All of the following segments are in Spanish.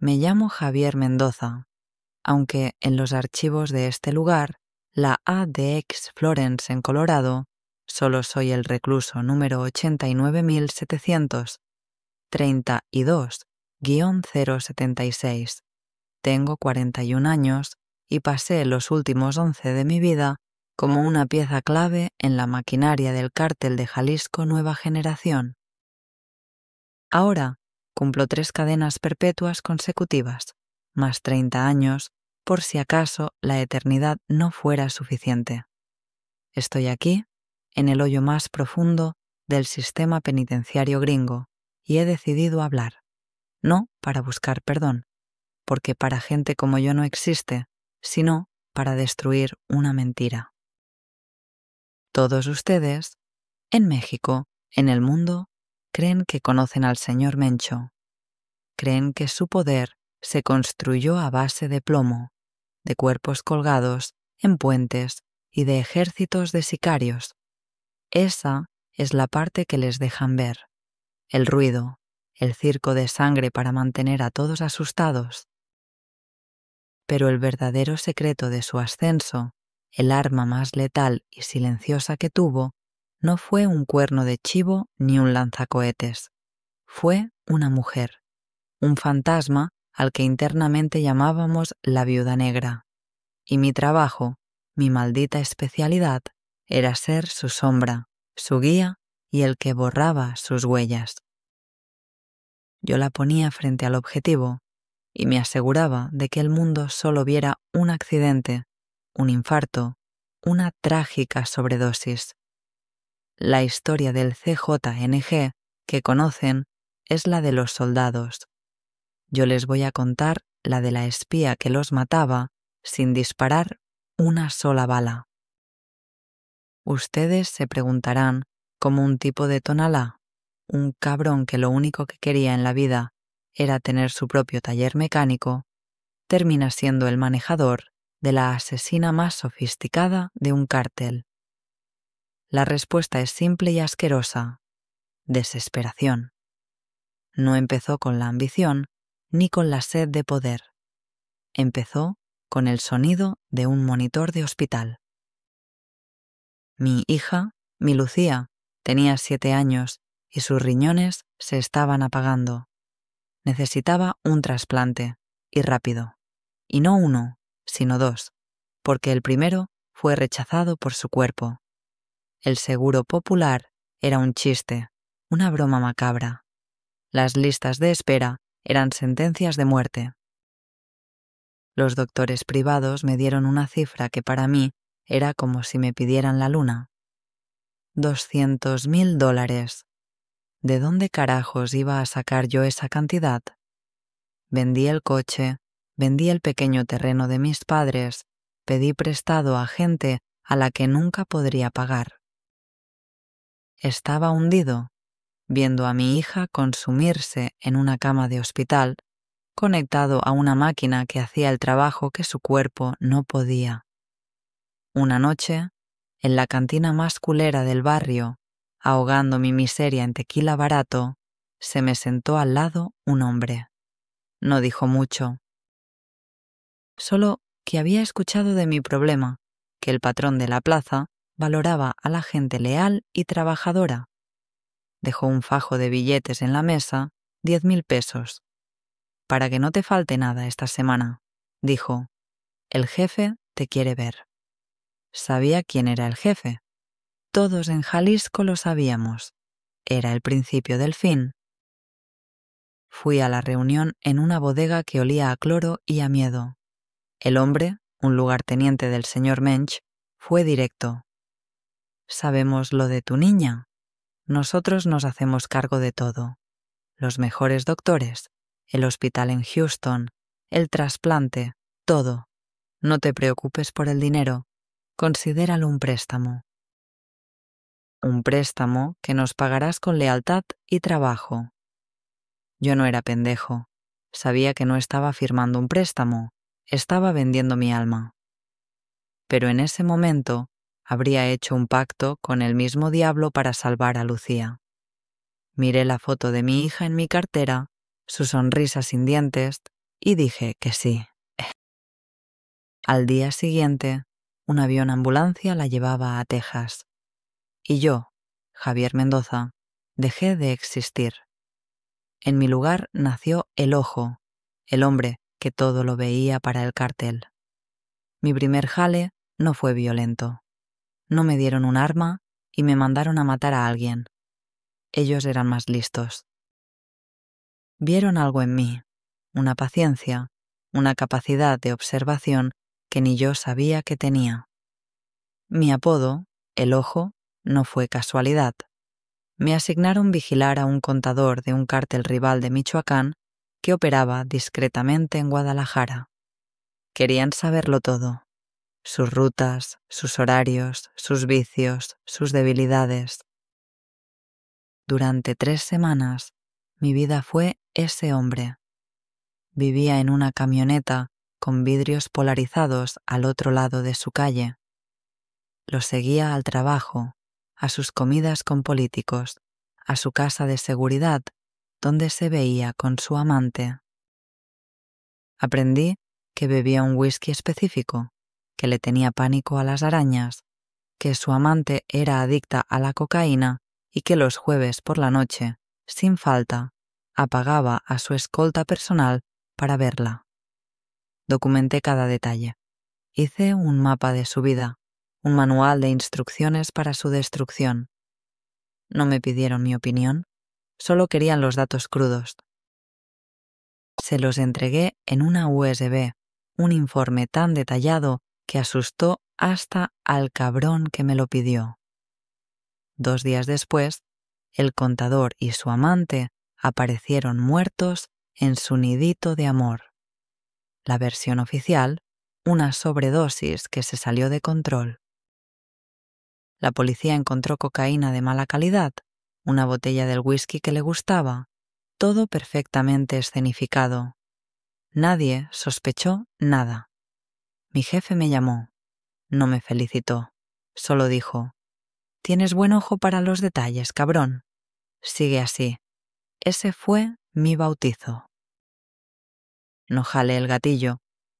Me llamo Javier Mendoza, aunque en los archivos de este lugar, la ADX Florence en Colorado, solo soy el recluso número 89.732-076. Tengo 41 años y pasé los últimos 11 de mi vida como una pieza clave en la maquinaria del cártel de Jalisco Nueva Generación. Ahora cumplo 3 cadenas perpetuas consecutivas, más 30 años, por si acaso la eternidad no fuera suficiente. Estoy aquí, en el hoyo más profundo del sistema penitenciario gringo, y he decidido hablar, no para buscar perdón, porque para gente como yo no existe, sino para destruir una mentira. Todos ustedes, en México, en el mundo, creen que conocen al señor Mencho. Creen que su poder se construyó a base de plomo, de cuerpos colgados en puentes y de ejércitos de sicarios. Esa es la parte que les dejan ver, el ruido, el circo de sangre para mantener a todos asustados. Pero el verdadero secreto de su ascenso, el arma más letal y silenciosa que tuvo, no fue un cuerno de chivo ni un lanzacohetes. Fue una mujer, un fantasma al que internamente llamábamos la viuda negra. Y mi trabajo, mi maldita especialidad, era ser su sombra, su guía y el que borraba sus huellas. Yo la ponía frente al objetivo y me aseguraba de que el mundo solo viera un accidente, un infarto, una trágica sobredosis. La historia del CJNG que conocen es la de los soldados. Yo les voy a contar la de la espía que los mataba sin disparar una sola bala. Ustedes se preguntarán cómo un tipo de Tonalá, un cabrón que lo único que quería en la vida era tener su propio taller mecánico, termina siendo el manejador de la asesina más sofisticada de un cártel. La respuesta es simple y asquerosa: desesperación. No empezó con la ambición ni con la sed de poder. Empezó con el sonido de un monitor de hospital. Mi hija, mi Lucía, tenía 7 años y sus riñones se estaban apagando. Necesitaba un trasplante, y rápido. Y no uno, sino 2, porque el primero fue rechazado por su cuerpo. El seguro popular era un chiste, una broma macabra. Las listas de espera eran sentencias de muerte. Los doctores privados me dieron una cifra que para mí era como si me pidieran la luna. $200,000. ¿De dónde carajos iba a sacar yo esa cantidad? Vendí el coche, vendí el pequeño terreno de mis padres, pedí prestado a gente a la que nunca podría pagar. Estaba hundido, viendo a mi hija consumirse en una cama de hospital, conectado a una máquina que hacía el trabajo que su cuerpo no podía. Una noche, en la cantina más culera del barrio, ahogando mi miseria en tequila barato, se me sentó al lado un hombre. No dijo mucho. Solo que había escuchado de mi problema, que el patrón de la plaza valoraba a la gente leal y trabajadora. Dejó un fajo de billetes en la mesa, 10,000 pesos. Para que no te falte nada esta semana, dijo, el jefe te quiere ver. Sabía quién era el jefe. Todos en Jalisco lo sabíamos. Era el principio del fin. Fui a la reunión en una bodega que olía a cloro y a miedo. El hombre, un lugarteniente del señor Mensch, fue directo. Sabemos lo de tu niña. Nosotros nos hacemos cargo de todo. Los mejores doctores, el hospital en Houston, el trasplante, todo. No te preocupes por el dinero. Considéralo un préstamo. Un préstamo que nos pagarás con lealtad y trabajo. Yo no era pendejo. Sabía que no estaba firmando un préstamo. Estaba vendiendo mi alma. Pero en ese momento habría hecho un pacto con el mismo diablo para salvar a Lucía. Miré la foto de mi hija en mi cartera, su sonrisa sin dientes, y dije que sí. Al día siguiente, un avión ambulancia la llevaba a Texas. Y yo, Javier Mendoza, dejé de existir. En mi lugar nació El Ojo, el hombre que todo lo veía para el cartel. Mi primer jale no fue violento. No me dieron un arma y me mandaron a matar a alguien. Ellos eran más listos. Vieron algo en mí, una paciencia, una capacidad de observación que ni yo sabía que tenía. Mi apodo, El Ojo, no fue casualidad. Me asignaron vigilar a un contador de un cártel rival de Michoacán que operaba discretamente en Guadalajara. Querían saberlo todo: sus rutas, sus horarios, sus vicios, sus debilidades. Durante 3 semanas, mi vida fue ese hombre. Vivía en una camioneta con vidrios polarizados al otro lado de su calle. Lo seguía al trabajo, a sus comidas con políticos, a su casa de seguridad, donde se veía con su amante. Aprendí que bebía un whisky específico, que le tenía pánico a las arañas, que su amante era adicta a la cocaína y que los jueves por la noche, sin falta, apagaba a su escolta personal para verla. Documenté cada detalle. Hice un mapa de su vida, un manual de instrucciones para su destrucción. No me pidieron mi opinión, solo querían los datos crudos. Se los entregué en una USB, un informe tan detallado que asustó hasta al cabrón que me lo pidió. 2 días después, el contador y su amante aparecieron muertos en su nidito de amor. La versión oficial: una sobredosis que se salió de control. La policía encontró cocaína de mala calidad, una botella del whisky que le gustaba, todo perfectamente escenificado. Nadie sospechó nada. Mi jefe me llamó. No me felicitó. Solo dijo: «Tienes buen ojo para los detalles, cabrón. Sigue así». Ese fue mi bautizo. No jalé el gatillo,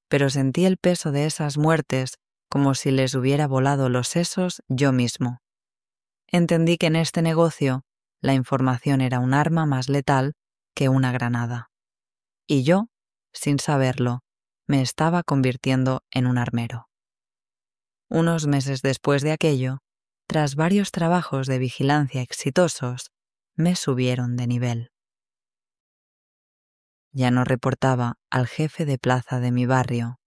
pero sentí el peso de esas muertes como si les hubiera volado los sesos yo mismo. Entendí que en este negocio la información era un arma más letal que una granada. Y yo, sin saberlo, me estaba convirtiendo en un armero. Unos meses después de aquello, tras varios trabajos de vigilancia exitosos, me subieron de nivel. Ya no reportaba al jefe de plaza de mi barrio.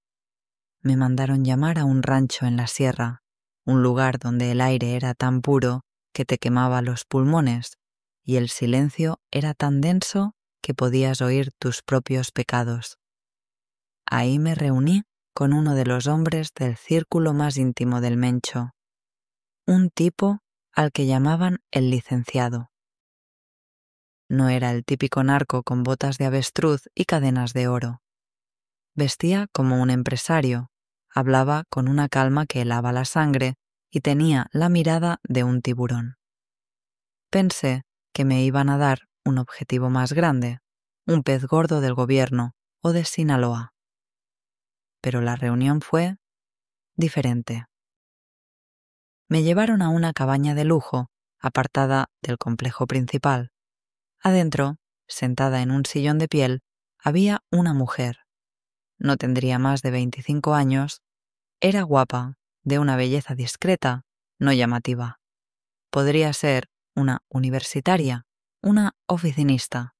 Me mandaron llamar a un rancho en la sierra, un lugar donde el aire era tan puro que te quemaba los pulmones y el silencio era tan denso que podías oír tus propios pecados. Ahí me reuní con uno de los hombres del círculo más íntimo del Mencho, un tipo al que llamaban el licenciado. No era el típico narco con botas de avestruz y cadenas de oro. Vestía como un empresario, hablaba con una calma que helaba la sangre y tenía la mirada de un tiburón. Pensé que me iban a dar un objetivo más grande, un pez gordo del gobierno o de Sinaloa. Pero la reunión fue diferente. Me llevaron a una cabaña de lujo, apartada del complejo principal. Adentro, sentada en un sillón de piel, había una mujer. No tendría más de 25 años, era guapa, de una belleza discreta, no llamativa. Podría ser una universitaria, una oficinista.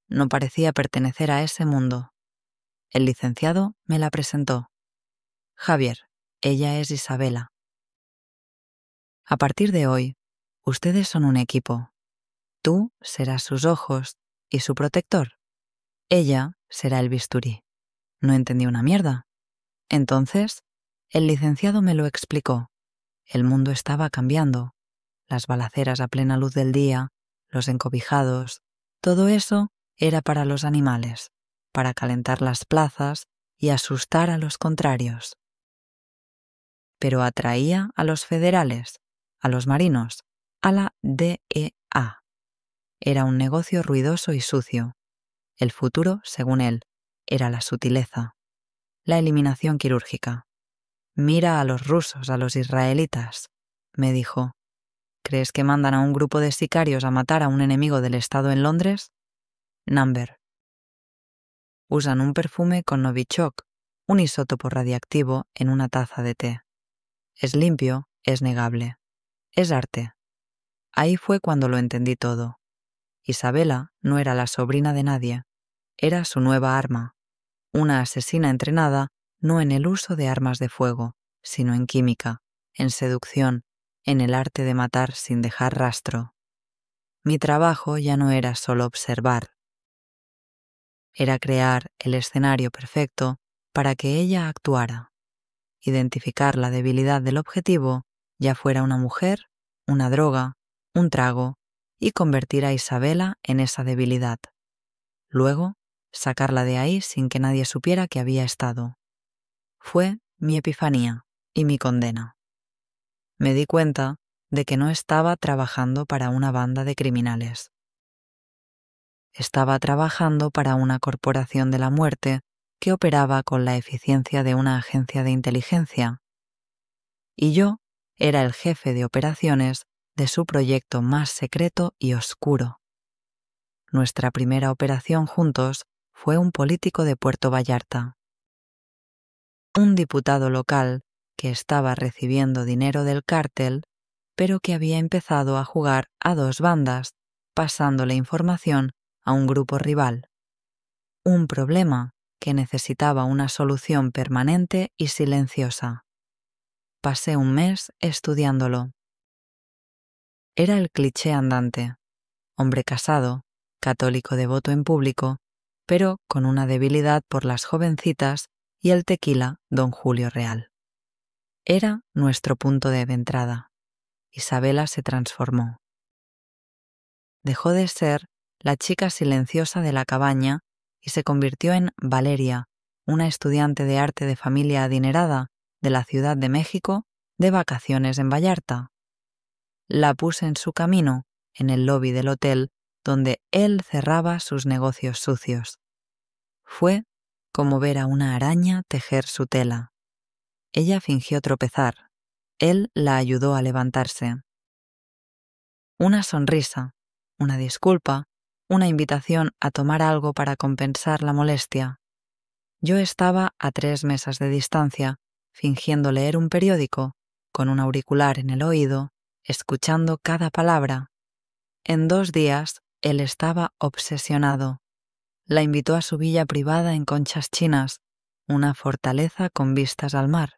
No parecía pertenecer a ese mundo. El licenciado me la presentó. Javier, ella es Isabela. A partir de hoy, ustedes son un equipo. Tú serás sus ojos y su protector. Ella será el bisturí. No entendí una mierda. Entonces, el licenciado me lo explicó. El mundo estaba cambiando. Las balaceras a plena luz del día, los encobijados, todo eso era para los animales, para calentar las plazas y asustar a los contrarios. Pero atraía a los federales, a los marinos, a la DEA. Era un negocio ruidoso y sucio. El futuro, según él, era la sutileza, la eliminación quirúrgica. «Mira a los rusos, a los israelitas», me dijo. «¿Crees que mandan a un grupo de sicarios a matar a un enemigo del Estado en Londres? Number. Usan un perfume con Novichok, un isótopo radiactivo en una taza de té. Es limpio, es negable. Es arte». Ahí fue cuando lo entendí todo. Isabela no era la sobrina de nadie, era su nueva arma, una asesina entrenada no en el uso de armas de fuego, sino en química, en seducción, en el arte de matar sin dejar rastro. Mi trabajo ya no era solo observar. Era crear el escenario perfecto para que ella actuara, identificar la debilidad del objetivo, ya fuera una mujer, una droga, un trago, y convertir a Isabela en esa debilidad. Luego, sacarla de ahí sin que nadie supiera que había estado. Fue mi epifanía y mi condena. Me di cuenta de que no estaba trabajando para una banda de criminales. Estaba trabajando para una corporación de la muerte que operaba con la eficiencia de una agencia de inteligencia. Y yo era el jefe de operaciones de su proyecto más secreto y oscuro. Nuestra primera operación juntos fue un político de Puerto Vallarta. Un diputado local que estaba recibiendo dinero del cártel, pero que había empezado a jugar a dos bandas, pasándole información a un grupo rival. Un problema que necesitaba una solución permanente y silenciosa. Pasé un mes estudiándolo. Era el cliché andante. Hombre casado, católico devoto en público, pero con una debilidad por las jovencitas y el tequila Don Julio Real. Era nuestro punto de entrada. Isabela se transformó. Dejó de ser la chica silenciosa de la cabaña y se convirtió en Valeria, una estudiante de arte de familia adinerada de la Ciudad de México, de vacaciones en Vallarta. La puse en su camino en el lobby del hotel donde él cerraba sus negocios sucios. Fue como ver a una araña tejer su tela. Ella fingió tropezar. Él la ayudó a levantarse. Una sonrisa, una disculpa, una invitación a tomar algo para compensar la molestia. Yo estaba a 3 mesas de distancia, fingiendo leer un periódico, con un auricular en el oído, escuchando cada palabra. En 2 días, él estaba obsesionado. La invitó a su villa privada en Conchas Chinas, una fortaleza con vistas al mar.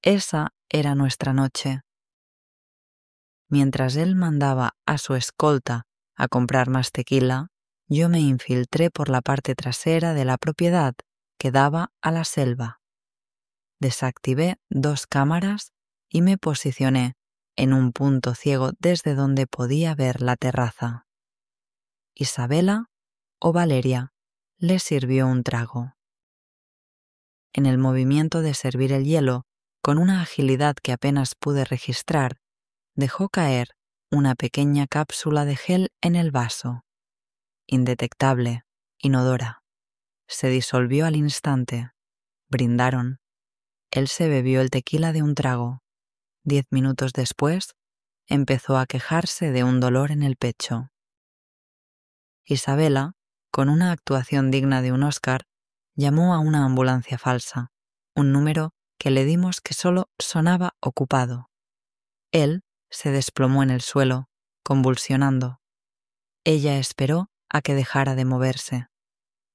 Esa era nuestra noche. Mientras él mandaba a su escolta a comprar más tequila, yo me infiltré por la parte trasera de la propiedad que daba a la selva. Desactivé 2 cámaras y me posicioné en un punto ciego desde donde podía ver la terraza. Isabela, o Valeria, le sirvió un trago. En el movimiento de servir el hielo, con una agilidad que apenas pude registrar, dejó caer una pequeña cápsula de gel en el vaso. Indetectable, inodora. Se disolvió al instante. Brindaron. Él se bebió el tequila de un trago. 10 minutos después, empezó a quejarse de un dolor en el pecho. Isabela, con una actuación digna de un Oscar, llamó a una ambulancia falsa, un número que le dimos que solo sonaba ocupado. Él se desplomó en el suelo, convulsionando. Ella esperó a que dejara de moverse.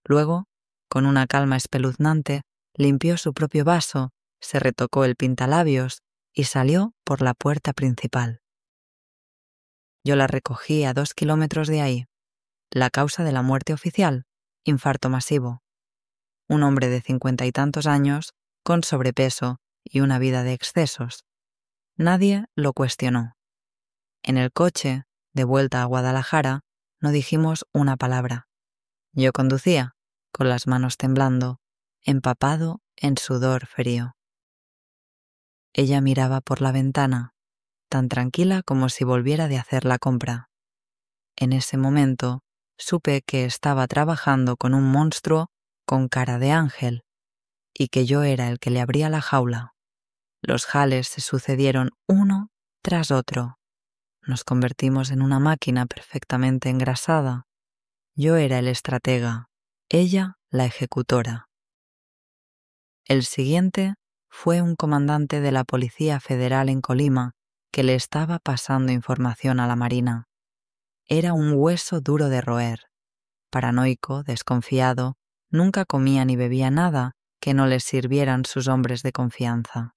Luego, con una calma espeluznante, limpió su propio vaso, se retocó el pintalabios y salió por la puerta principal. Yo la recogí a 2 kilómetros de ahí. La causa de la muerte oficial, infarto masivo. Un hombre de 50 y tantos años, con sobrepeso y una vida de excesos. Nadie lo cuestionó. En el coche, de vuelta a Guadalajara, no dijimos una palabra. Yo conducía, con las manos temblando, empapado en sudor frío. Ella miraba por la ventana, tan tranquila como si volviera de hacer la compra. En ese momento, supe que estaba trabajando con un monstruo con cara de ángel, y que yo era el que le abría la jaula. Los jales se sucedieron uno tras otro. Nos convertimos en una máquina perfectamente engrasada. Yo era el estratega, ella la ejecutora. El siguiente fue un comandante de la Policía Federal en Colima que le estaba pasando información a la Marina. Era un hueso duro de roer. Paranoico, desconfiado, nunca comía ni bebía nada que no le sirvieran sus hombres de confianza.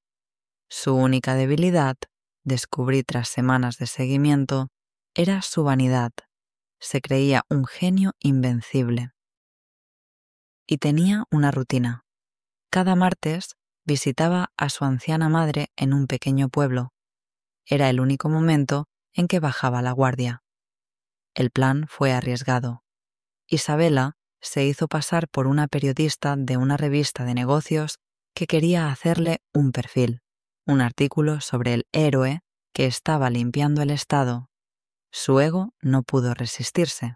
Su única debilidad, descubrí tras semanas de seguimiento, era su vanidad. Se creía un genio invencible. Y tenía una rutina. Cada martes visitaba a su anciana madre en un pequeño pueblo. Era el único momento en que bajaba la guardia. El plan fue arriesgado. Isabela se hizo pasar por una periodista de una revista de negocios que quería hacerle un perfil, un artículo sobre el héroe que estaba limpiando el Estado. Su ego no pudo resistirse.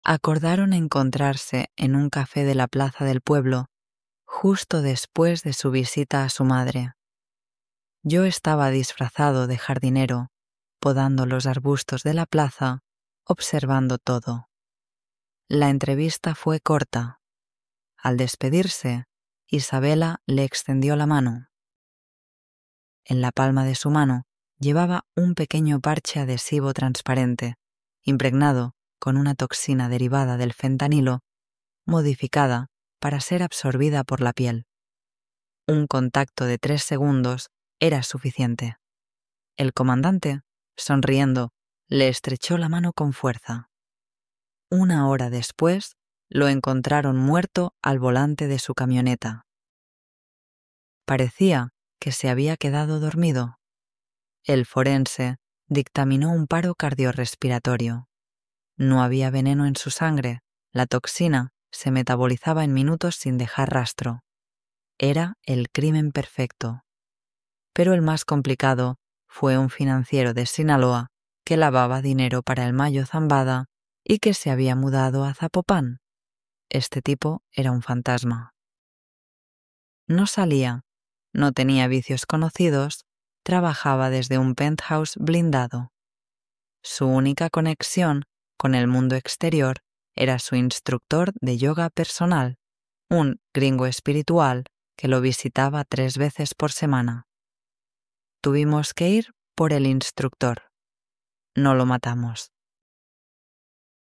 Acordaron encontrarse en un café de la plaza del pueblo justo después de su visita a su madre. Yo estaba disfrazado de jardinero, podando los arbustos de la plaza, observando todo. La entrevista fue corta. Al despedirse, Isabela le extendió la mano. En la palma de su mano llevaba un pequeño parche adhesivo transparente, impregnado con una toxina derivada del fentanilo, modificada para ser absorbida por la piel. Un contacto de 3 segundos era suficiente. El comandante, sonriendo, le estrechó la mano con fuerza. 1 hora después, lo encontraron muerto al volante de su camioneta. Parecía que se había quedado dormido. El forense dictaminó un paro cardiorrespiratorio. No había veneno en su sangre, la toxina se metabolizaba en minutos sin dejar rastro. Era el crimen perfecto. Pero el más complicado fue un financiero de Sinaloa que lavaba dinero para el Mayo Zambada y que se había mudado a Zapopan. Este tipo era un fantasma. No salía, no tenía vicios conocidos, trabajaba desde un penthouse blindado. Su única conexión con el mundo exterior era su instructor de yoga personal, un gringo espiritual que lo visitaba 3 veces por semana. Tuvimos que ir por el instructor. No lo matamos.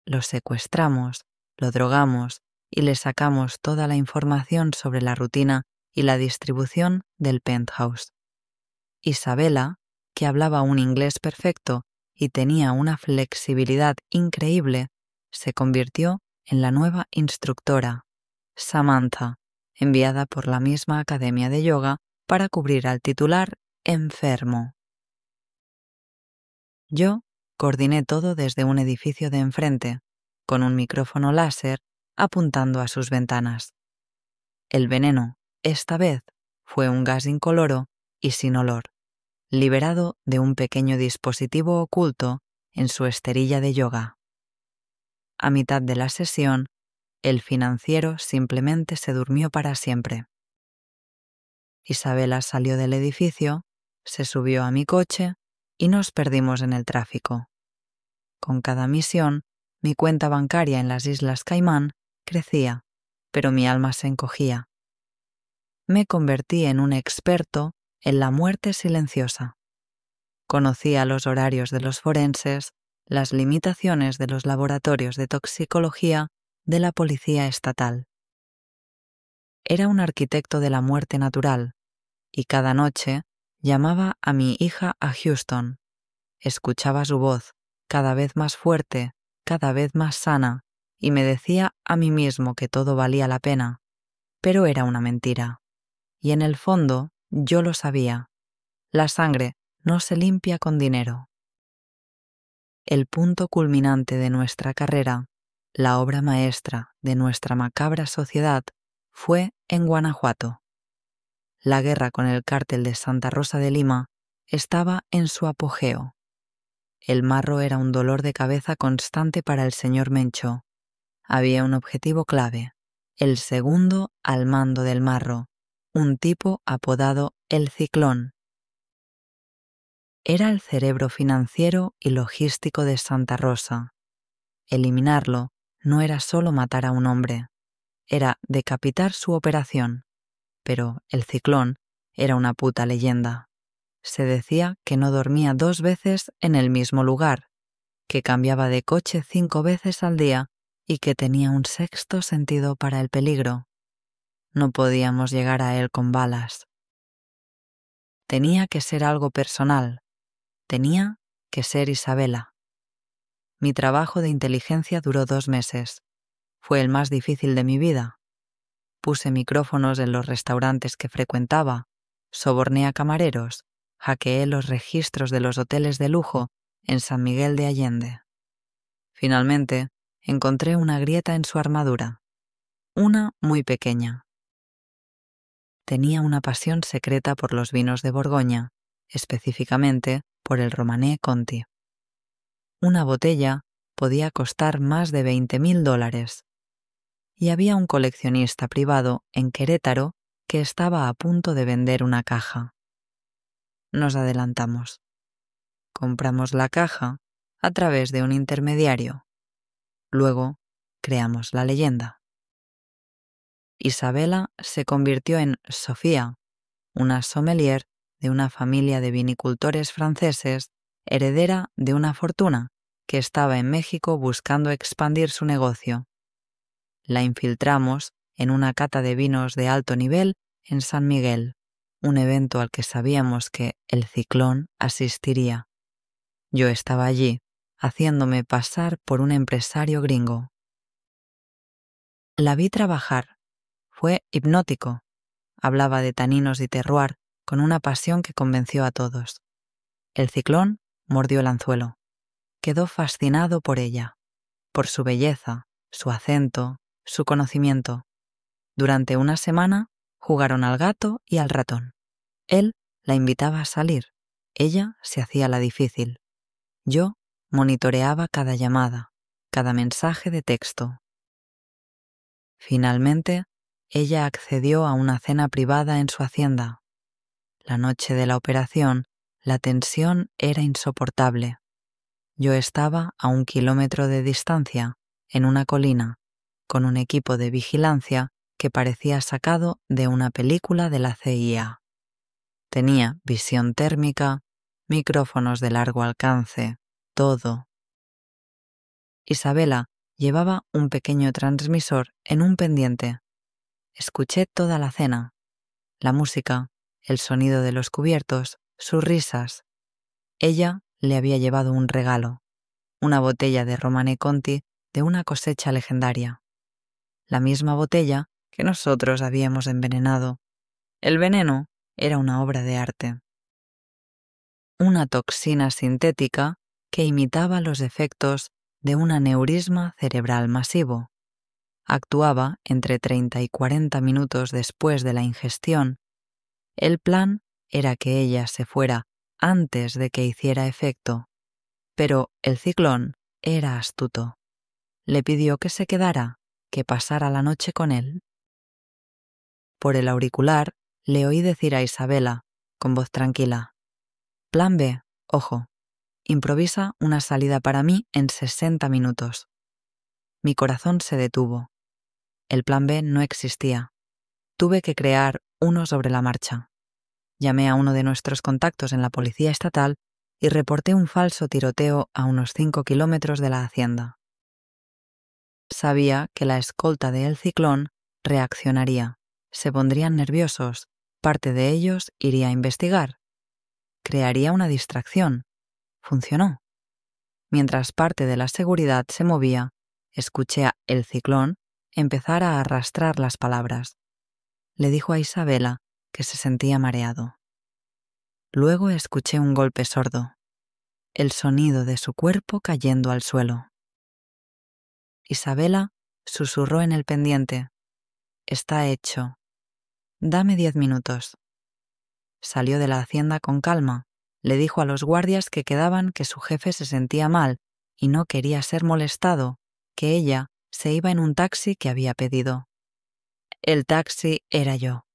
Lo secuestramos, lo drogamos y le sacamos toda la información sobre la rutina y la distribución del penthouse. Isabela, que hablaba un inglés perfecto y tenía una flexibilidad increíble, se convirtió en la nueva instructora, Samantha, enviada por la misma academia de yoga para cubrir al titular enfermo. Yo coordiné todo desde un edificio de enfrente, con un micrófono láser apuntando a sus ventanas. El veneno, esta vez, fue un gas incoloro y sin olor, liberado de un pequeño dispositivo oculto en su esterilla de yoga. A mitad de la sesión, el financiero simplemente se durmió para siempre. Isabela salió del edificio, se subió a mi coche y nos perdimos en el tráfico. Con cada misión, mi cuenta bancaria en las Islas Caimán crecía, pero mi alma se encogía. Me convertí en un experto en la muerte silenciosa. Conocía los horarios de los forenses, las limitaciones de los laboratorios de toxicología de la policía estatal. Era un arquitecto de la muerte natural, y cada noche llamaba a mi hija a Houston. Escuchaba su voz, cada vez más fuerte, cada vez más sana, y me decía a mí mismo que todo valía la pena. Pero era una mentira. Y en el fondo yo lo sabía. La sangre no se limpia con dinero. El punto culminante de nuestra carrera, la obra maestra de nuestra macabra sociedad, fue en Guanajuato. La guerra con el cártel de Santa Rosa de Lima estaba en su apogeo. El marro era un dolor de cabeza constante para el señor Mencho. Había un objetivo clave, el segundo al mando del marro, un tipo apodado el Ciclón. Era el cerebro financiero y logístico de Santa Rosa. Eliminarlo no era solo matar a un hombre, era decapitar su operación. Pero el Ciclón era una puta leyenda. Se decía que no dormía 2 veces en el mismo lugar, que cambiaba de coche 5 veces al día y que tenía un sexto sentido para el peligro. No podíamos llegar a él con balas. Tenía que ser algo personal. Tenía que ser Isabela. Mi trabajo de inteligencia duró 2 meses. Fue el más difícil de mi vida. Puse micrófonos en los restaurantes que frecuentaba, soborné a camareros, hackeé los registros de los hoteles de lujo en San Miguel de Allende. Finalmente, encontré una grieta en su armadura, una muy pequeña. Tenía una pasión secreta por los vinos de Borgoña, específicamente por el Romanée Conti. Una botella podía costar más de $20.000. Y había un coleccionista privado en Querétaro que estaba a punto de vender una caja. Nos adelantamos. Compramos la caja a través de un intermediario. Luego creamos la leyenda. Isabela se convirtió en Sofía, una sommelier de una familia de vinicultores franceses, heredera de una fortuna que estaba en México buscando expandir su negocio. La infiltramos en una cata de vinos de alto nivel en San Miguel, un evento al que sabíamos que el Ciclón asistiría. Yo estaba allí, haciéndome pasar por un empresario gringo. La vi trabajar. Fue hipnótico. Hablaba de taninos y terroir con una pasión que convenció a todos. El Ciclón mordió el anzuelo. Quedó fascinado por ella, por su belleza, su acento, su conocimiento. Durante una semana jugaron al gato y al ratón. Él la invitaba a salir, ella se hacía la difícil. Yo monitoreaba cada llamada, cada mensaje de texto. Finalmente, ella accedió a una cena privada en su hacienda. La noche de la operación, la tensión era insoportable. Yo estaba a 1 kilómetro de distancia, en una colina, con un equipo de vigilancia que parecía sacado de una película de la CIA. Tenía visión térmica, micrófonos de largo alcance, todo. Isabela llevaba un pequeño transmisor en un pendiente. Escuché toda la cena, la música, el sonido de los cubiertos, sus risas. Ella le había llevado un regalo, una botella de Romanée Conti de una cosecha legendaria. La misma botella que nosotros habíamos envenenado. El veneno era una obra de arte. Una toxina sintética que imitaba los efectos de un aneurisma cerebral masivo. Actuaba entre 30 y 40 minutos después de la ingestión. El plan era que ella se fuera antes de que hiciera efecto, pero el Ciclón era astuto. Le pidió que se quedara, que pasara la noche con él. Por el auricular le oí decir a Isabela, con voz tranquila: Plan B, ojo, improvisa una salida para mí en 60 minutos. Mi corazón se detuvo. El plan B no existía. Tuve que crear uno sobre la marcha. Llamé a uno de nuestros contactos en la policía estatal y reporté un falso tiroteo a unos 5 kilómetros de la hacienda. Sabía que la escolta de El Ciclón reaccionaría, se pondrían nerviosos, parte de ellos iría a investigar. Crearía una distracción. Funcionó. Mientras parte de la seguridad se movía, escuché a El Ciclón empezar a arrastrar las palabras. Le dijo a Isabela que se sentía mareado. Luego escuché un golpe sordo, el sonido de su cuerpo cayendo al suelo. Isabela susurró en el pendiente: Está hecho. Dame 10 minutos. Salió de la hacienda con calma. Le dijo a los guardias que quedaban que su jefe se sentía mal y no quería ser molestado, que ella se iba en un taxi que había pedido. El taxi era yo.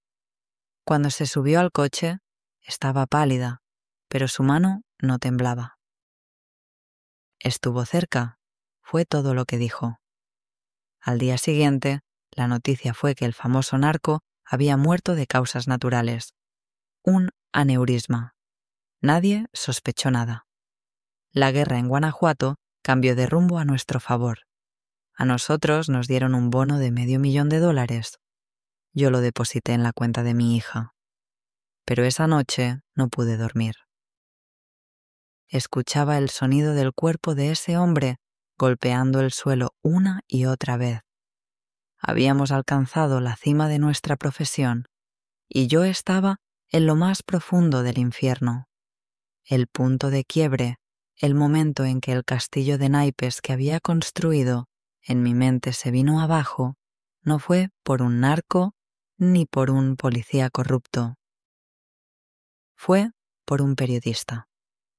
Cuando se subió al coche, estaba pálida, pero su mano no temblaba. Estuvo cerca, fue todo lo que dijo. Al día siguiente, la noticia fue que el famoso narco había muerto de causas naturales. Un aneurisma. Nadie sospechó nada. La guerra en Guanajuato cambió de rumbo a nuestro favor. A nosotros nos dieron un bono de $500,000. Yo lo deposité en la cuenta de mi hija. Pero esa noche no pude dormir. Escuchaba el sonido del cuerpo de ese hombre golpeando el suelo una y otra vez. Habíamos alcanzado la cima de nuestra profesión y yo estaba en lo más profundo del infierno. El punto de quiebre, el momento en que el castillo de naipes que había construido en mi mente se vino abajo, no fue por un narco ni por un policía corrupto. Fue por un periodista.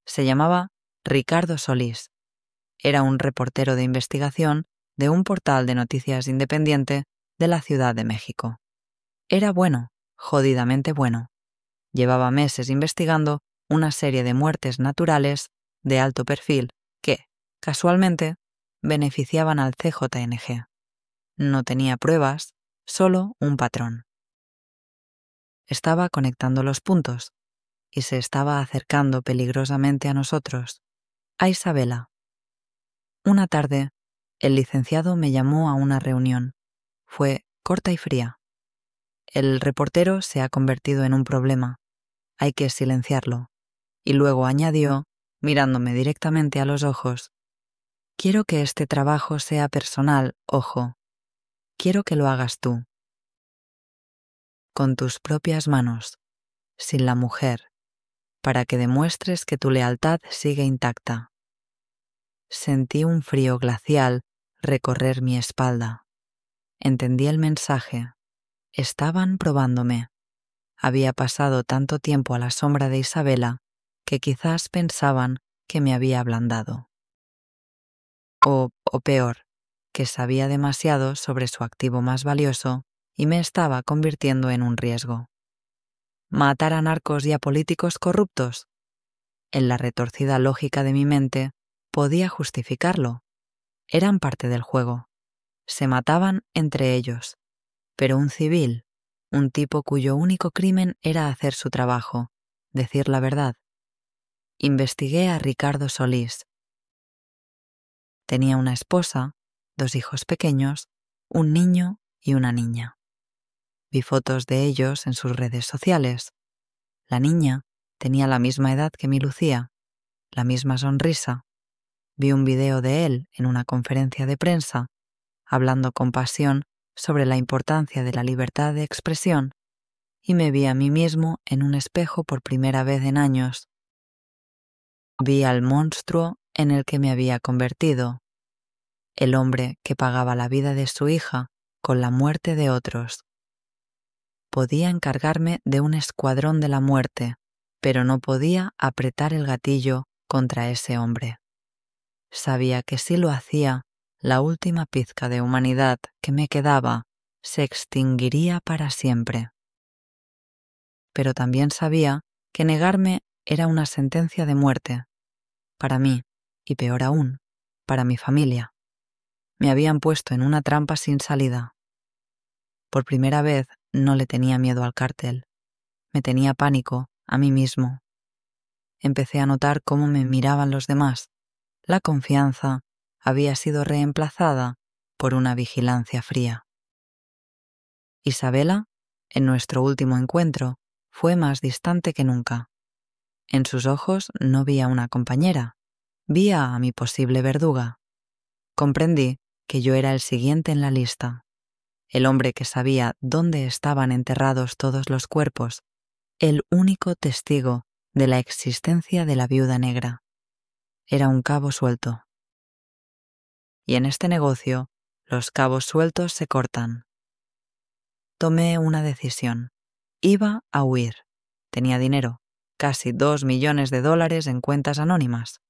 Se llamaba Ricardo Solís. Era un reportero de investigación de un portal de noticias independiente de la Ciudad de México. Era bueno, jodidamente bueno. Llevaba meses investigando una serie de muertes naturales de alto perfil que, casualmente, beneficiaban al CJNG. No tenía pruebas, solo un patrón. Estaba conectando los puntos y se estaba acercando peligrosamente a nosotros, a Isabela. Una tarde, el licenciado me llamó a una reunión. Fue corta y fría. El reportero se ha convertido en un problema. Hay que silenciarlo. Y luego añadió, mirándome directamente a los ojos, quiero que este trabajo sea personal, ojo. Quiero que lo hagas tú. Con tus propias manos, sin la mujer, para que demuestres que tu lealtad sigue intacta. Sentí un frío glacial recorrer mi espalda. Entendí el mensaje. Estaban probándome. Había pasado tanto tiempo a la sombra de Isabela que quizás pensaban que me había ablandado. O peor, que sabía demasiado sobre su activo más valioso y me estaba convirtiendo en un riesgo. ¿Matar a narcos y a políticos corruptos? En la retorcida lógica de mi mente podía justificarlo. Eran parte del juego. Se mataban entre ellos. Pero un civil, un tipo cuyo único crimen era hacer su trabajo, decir la verdad. Investigué a Ricardo Solís. Tenía una esposa, 2 hijos pequeños, un niño y una niña. Vi fotos de ellos en sus redes sociales. La niña tenía la misma edad que mi Lucía, la misma sonrisa. Vi un video de él en una conferencia de prensa, hablando con pasión sobre la importancia de la libertad de expresión, y me vi a mí mismo en un espejo por primera vez en años. Vi al monstruo en el que me había convertido, el hombre que pagaba la vida de su hija con la muerte de otros. Podía encargarme de un escuadrón de la muerte, pero no podía apretar el gatillo contra ese hombre. Sabía que si lo hacía, la última pizca de humanidad que me quedaba se extinguiría para siempre. Pero también sabía que negarme era una sentencia de muerte, para mí, y peor aún, para mi familia. Me habían puesto en una trampa sin salida. Por primera vez no le tenía miedo al cártel, me tenía pánico a mí mismo. Empecé a notar cómo me miraban los demás. La confianza había sido reemplazada por una vigilancia fría. Isabela, en nuestro último encuentro, fue más distante que nunca. En sus ojos no vi a una compañera, vi a mi posible verduga. Comprendí que yo era el siguiente en la lista, el hombre que sabía dónde estaban enterrados todos los cuerpos, el único testigo de la existencia de la viuda negra. Era un cabo suelto. Y en este negocio, los cabos sueltos se cortan. Tomé una decisión. Iba a huir. Tenía dinero, casi $2 millones en cuentas anónimas.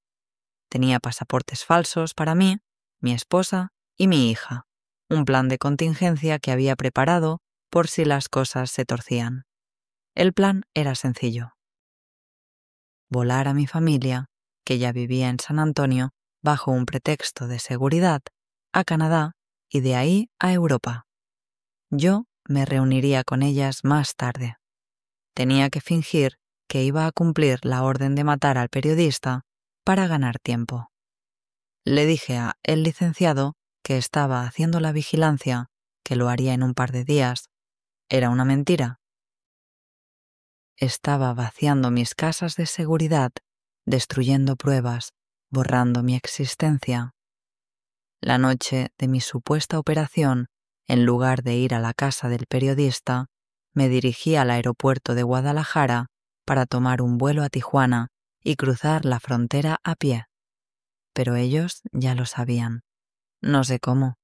Tenía pasaportes falsos para mí, mi esposa y mi hija. Un plan de contingencia que había preparado por si las cosas se torcían. El plan era sencillo: volar a mi familia, que ya vivía en San Antonio, bajo un pretexto de seguridad, a Canadá y de ahí a Europa. Yo me reuniría con ellas más tarde. Tenía que fingir que iba a cumplir la orden de matar al periodista para ganar tiempo. Le dije a el licenciado que estaba haciendo la vigilancia, que lo haría en un par de días. Era una mentira. Estaba vaciando mis casas de seguridad, destruyendo pruebas, borrando mi existencia. La noche de mi supuesta operación, en lugar de ir a la casa del periodista, me dirigí al aeropuerto de Guadalajara para tomar un vuelo a Tijuana y cruzar la frontera a pie. Pero ellos ya lo sabían. No sé cómo.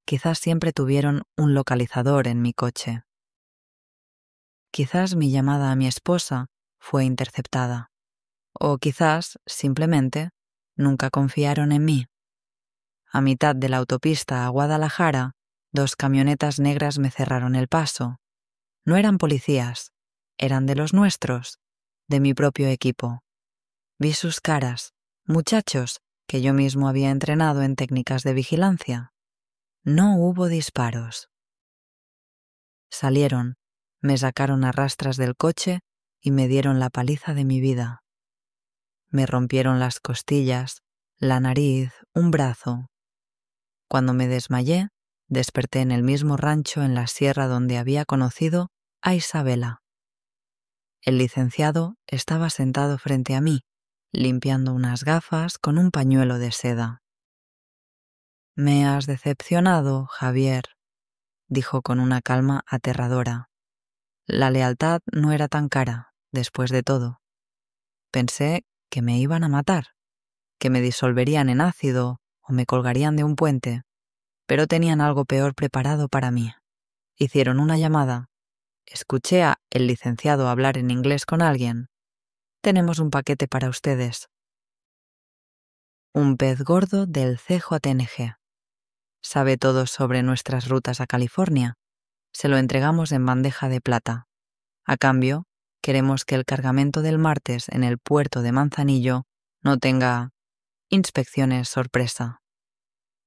Quizás siempre tuvieron un localizador en mi coche. Quizás mi llamada a mi esposa fue interceptada. O quizás, simplemente, nunca confiaron en mí. A mitad de la autopista a Guadalajara, 2 camionetas negras me cerraron el paso. No eran policías, eran de los nuestros, de mi propio equipo. Vi sus caras, muchachos que yo mismo había entrenado en técnicas de vigilancia. No hubo disparos. Salieron, me sacaron a rastras del coche y me dieron la paliza de mi vida. Me rompieron las costillas, la nariz, un brazo. Cuando me desmayé, desperté en el mismo rancho en la sierra donde había conocido a Isabela. El licenciado estaba sentado frente a mí, limpiando unas gafas con un pañuelo de seda. «Me has decepcionado, Javier», dijo con una calma aterradora. La lealtad no era tan cara, después de todo. Pensé que me iban a matar, que me disolverían en ácido o me colgarían de un puente, pero tenían algo peor preparado para mí. Hicieron una llamada. Escuché a el licenciado hablar en inglés con alguien. «Tenemos un paquete para ustedes». Un pez gordo del CJNG. Sabe todo sobre nuestras rutas a California. Se lo entregamos en bandeja de plata. A cambio, queremos que el cargamento del martes en el puerto de Manzanillo no tenga inspecciones sorpresa.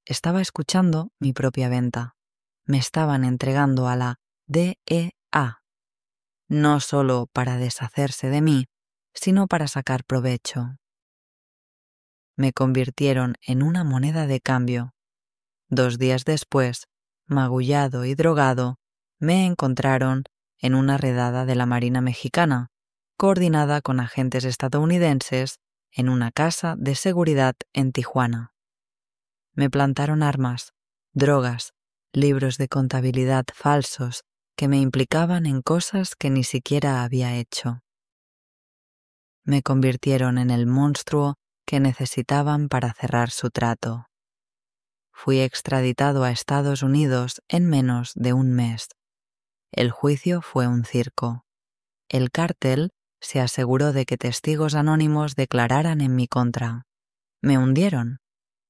Estaba escuchando mi propia venta. Me estaban entregando a la DEA. No solo para deshacerse de mí, sino para sacar provecho. Me convirtieron en una moneda de cambio. 2 días después, magullado y drogado, me encontraron en una redada de la Marina Mexicana, coordinada con agentes estadounidenses en una casa de seguridad en Tijuana. Me plantaron armas, drogas, libros de contabilidad falsos que me implicaban en cosas que ni siquiera había hecho. Me convirtieron en el monstruo que necesitaban para cerrar su trato. Fui extraditado a Estados Unidos en menos de un mes. El juicio fue un circo. El cártel se aseguró de que testigos anónimos declararan en mi contra. Me hundieron.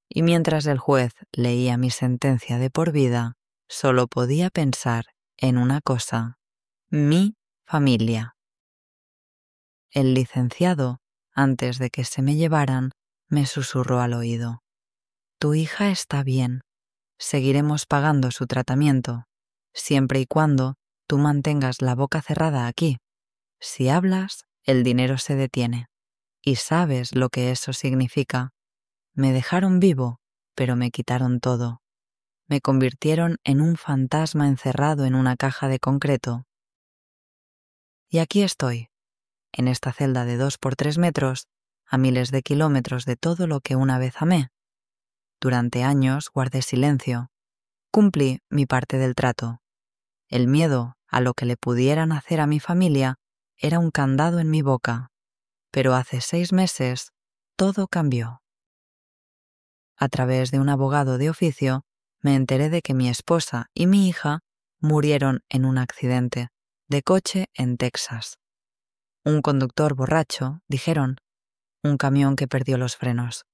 Y mientras el juez leía mi sentencia de por vida, solo podía pensar en una cosa: mi familia. El licenciado, antes de que se me llevaran, me susurró al oído: «Tu hija está bien. Seguiremos pagando su tratamiento, siempre y cuando tú mantengas la boca cerrada aquí. Si hablas, el dinero se detiene. Y sabes lo que eso significa. Me dejaron vivo, pero me quitaron todo. Me convirtieron en un fantasma encerrado en una caja de concreto. Y aquí estoy, en esta celda de 2 por 3 metros, a miles de kilómetros de todo lo que una vez amé. Durante años guardé silencio. Cumplí mi parte del trato. El miedo a lo que le pudieran hacer a mi familia era un candado en mi boca. Pero hace 6 meses todo cambió. A través de un abogado de oficio, me enteré de que mi esposa y mi hija murieron en un accidente de coche en Texas. Un conductor borracho, dijeron, un camión que perdió los frenos.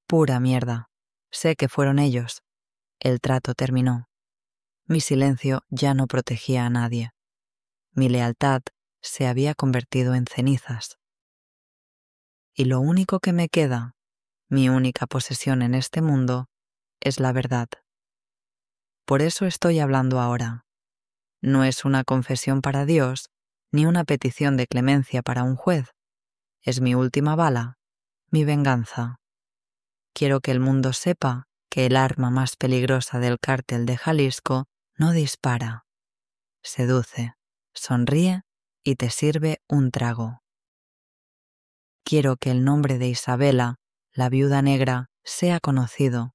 Pura mierda. Sé que fueron ellos. El trato terminó. Mi silencio ya no protegía a nadie. Mi lealtad se había convertido en cenizas. Y lo único que me queda, mi única posesión en este mundo, es la verdad. Por eso estoy hablando ahora. No es una confesión para Dios, ni una petición de clemencia para un juez. Es mi última bala, mi venganza. Quiero que el mundo sepa que el arma más peligrosa del cártel de Jalisco no dispara. Seduce, sonríe y te sirve un trago. Quiero que el nombre de Isabela, la viuda negra, sea conocido.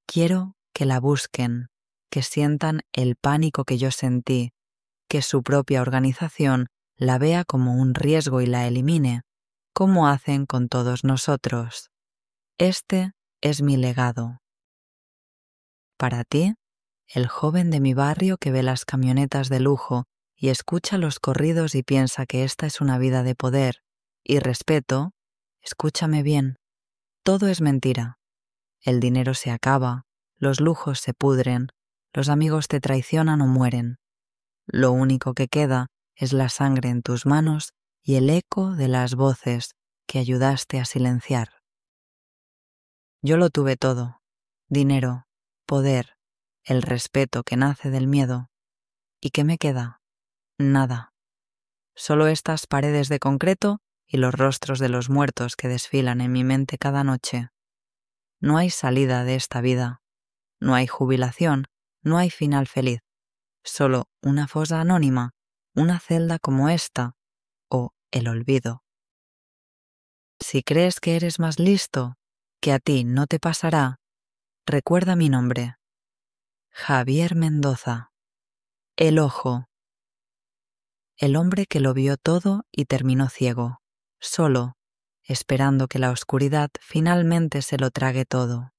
Quiero que la busquen, que sientan el pánico que yo sentí, que su propia organización la vea como un riesgo y la elimine, como hacen con todos nosotros. Este es mi legado. Para ti, el joven de mi barrio que ve las camionetas de lujo y escucha los corridos y piensa que esta es una vida de poder y respeto, escúchame bien, todo es mentira. El dinero se acaba, los lujos se pudren, los amigos te traicionan o mueren. Lo único que queda es la sangre en tus manos y el eco de las voces que ayudaste a silenciar. Yo lo tuve todo: dinero, poder, el respeto que nace del miedo. ¿Y qué me queda? Nada. Solo estas paredes de concreto y los rostros de los muertos que desfilan en mi mente cada noche. No hay salida de esta vida. No hay jubilación, no hay final feliz. Solo una fosa anónima, una celda como esta, o el olvido. Si crees que eres más listo, que a ti no te pasará, recuerda mi nombre: Javier Mendoza. El ojo. El hombre que lo vio todo y terminó ciego, solo, esperando que la oscuridad finalmente se lo trague todo.